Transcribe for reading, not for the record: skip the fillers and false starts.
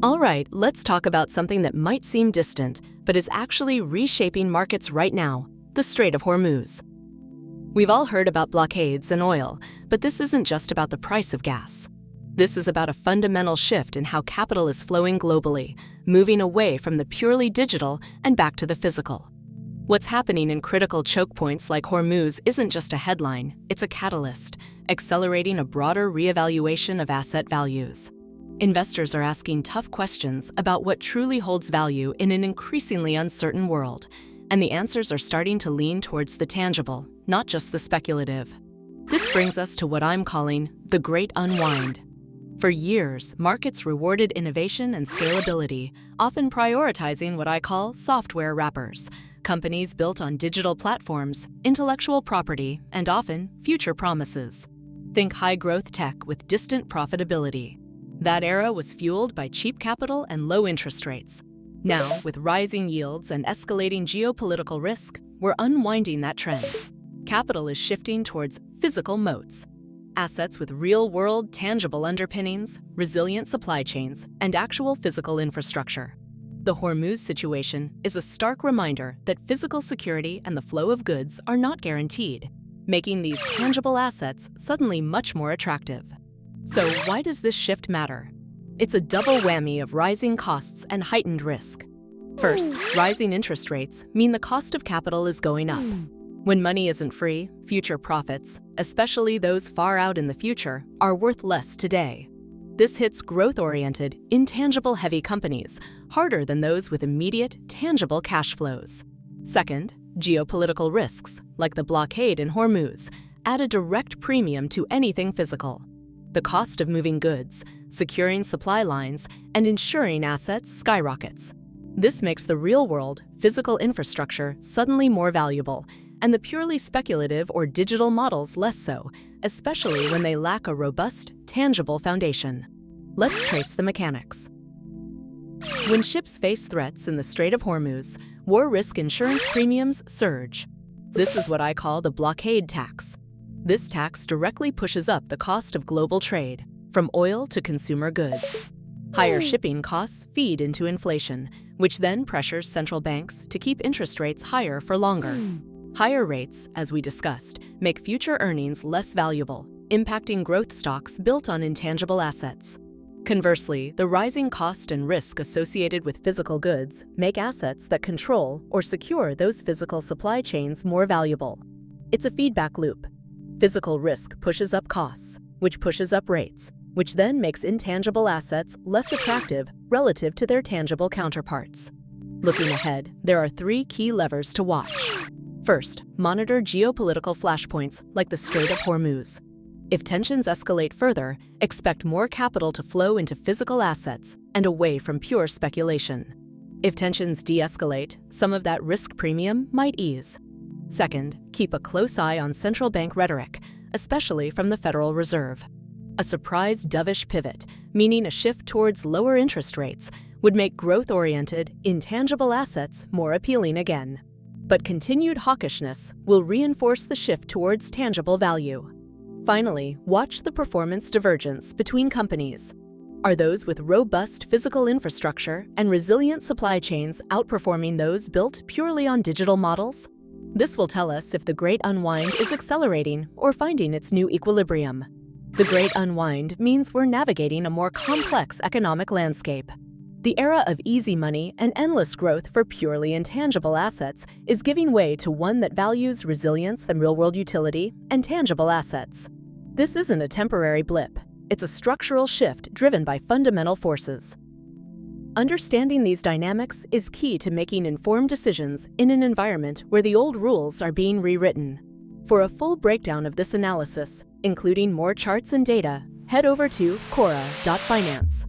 All right, let's talk about something that might seem distant, but is actually reshaping markets right now: the Strait of Hormuz. We've all heard about blockades and oil, but this isn't just about the price of gas. This is about a fundamental shift in how capital is flowing globally, moving away from the purely digital and back to the physical. What's happening in critical choke points like Hormuz isn't just a headline, it's a catalyst, accelerating a broader reevaluation of asset values. Investors are asking tough questions about what truly holds value in an increasingly uncertain world, and the answers are starting to lean towards the tangible, not just the speculative. This brings us to what I'm calling the Great Unwind. For years, markets rewarded innovation and scalability, often prioritizing what I call software wrappers, companies built on digital platforms, intellectual property, and often future promises. Think high-growth tech with distant profitability. That era was fueled by cheap capital and low interest rates. Now, with rising yields and escalating geopolitical risk, we're unwinding that trend. Capital is shifting towards physical moats, assets with real-world, tangible underpinnings, resilient supply chains, and actual physical infrastructure. The Hormuz situation is a stark reminder that physical security and the flow of goods are not guaranteed, making these tangible assets suddenly much more attractive. So why does this shift matter? It's a double whammy of rising costs and heightened risk. First, rising interest rates mean the cost of capital is going up. When money isn't free, future profits, especially those far out in the future, are worth less today. This hits growth-oriented, intangible-heavy companies harder than those with immediate, tangible cash flows. Second, geopolitical risks, like the blockade in Hormuz, add a direct premium to anything physical. The cost of moving goods, securing supply lines, and ensuring assets skyrockets. This makes the real-world, physical infrastructure suddenly more valuable, and the purely speculative or digital models less so, especially when they lack a robust, tangible foundation. Let's trace the mechanics. When ships face threats in the Strait of Hormuz, war risk insurance premiums surge. This is what I call the blockade tax. This tax directly pushes up the cost of global trade, from oil to consumer goods. Higher shipping costs feed into inflation, which then pressures central banks to keep interest rates higher for longer. Higher rates, as we discussed, make future earnings less valuable, impacting growth stocks built on intangible assets. Conversely, the rising cost and risk associated with physical goods make assets that control or secure those physical supply chains more valuable. It's a feedback loop. Physical risk pushes up costs, which pushes up rates, which then makes intangible assets less attractive relative to their tangible counterparts. Looking ahead, there are three key levers to watch. First, monitor geopolitical flashpoints like the Strait of Hormuz. If tensions escalate further, expect more capital to flow into physical assets and away from pure speculation. If tensions de-escalate, some of that risk premium might ease. Second, keep a close eye on central bank rhetoric, especially from the Federal Reserve. A surprise dovish pivot, meaning a shift towards lower interest rates, would make growth-oriented, intangible assets more appealing again. But continued hawkishness will reinforce the shift towards tangible value. Finally, watch the performance divergence between companies. Are those with robust physical infrastructure and resilient supply chains outperforming those built purely on digital models? This will tell us if the Great Unwind is accelerating or finding its new equilibrium. The Great Unwind means we're navigating a more complex economic landscape. The era of easy money and endless growth for purely intangible assets is giving way to one that values resilience and real-world utility and tangible assets. This isn't a temporary blip. It's a structural shift driven by fundamental forces. Understanding these dynamics is key to making informed decisions in an environment where the old rules are being rewritten. For a full breakdown of this analysis, including more charts and data, head over to korra.finance.